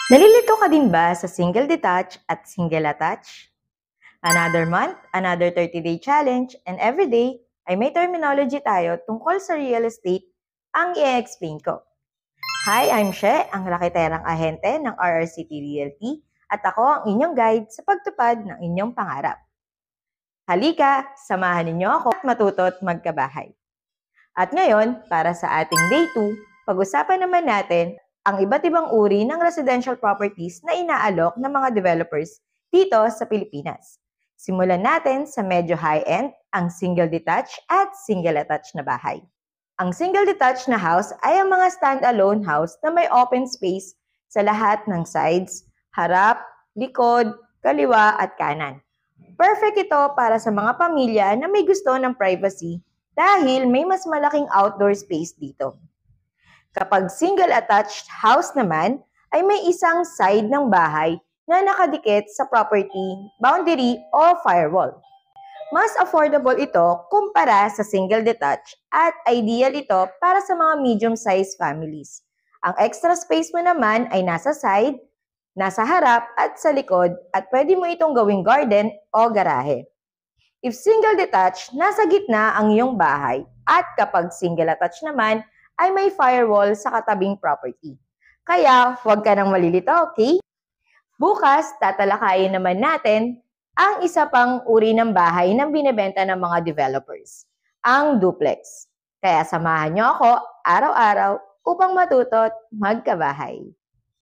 Nalilito ka din ba sa single detach at single attach? Another month, another 30-day challenge, and every day ay may terminology tayo tungkol sa real estate ang i-explain ko. Hi, I'm She, ang rakiterang ahente ng RRCT Realty at ako ang inyong guide sa pagtupad ng inyong pangarap. Halika, samahan ninyo ako at matuto't magkabahay. At ngayon, para sa ating Day 2, pag-usapan naman natin ang iba't ibang uri ng residential properties na inaalok ng mga developers dito sa Pilipinas. Simulan natin sa medyo high-end, ang single detached at single attached na bahay. Ang single detached na house ay ang mga stand-alone house na may open space sa lahat ng sides, harap, likod, kaliwa at kanan. Perfect ito para sa mga pamilya na may gusto ng privacy dahil may mas malaking outdoor space dito. Kapag single attached house naman, ay may isang side ng bahay na nakadikit sa property, boundary o firewall. Mas affordable ito kumpara sa single detached at ideal ito para sa mga medium-sized families. Ang extra space mo naman ay nasa side, nasa harap at sa likod at pwede mo itong gawing garden o garahe. If single detached, nasa gitna ang iyong bahay at kapag single attached naman, ay may firewall sa katabing property. Kaya huwag ka nang malilito, okay? Bukas, tatalakayin naman natin ang isa pang uri ng bahay na binebenta ng mga developers, ang duplex. Kaya samahan niyo ako araw-araw upang matuto't magkabahay.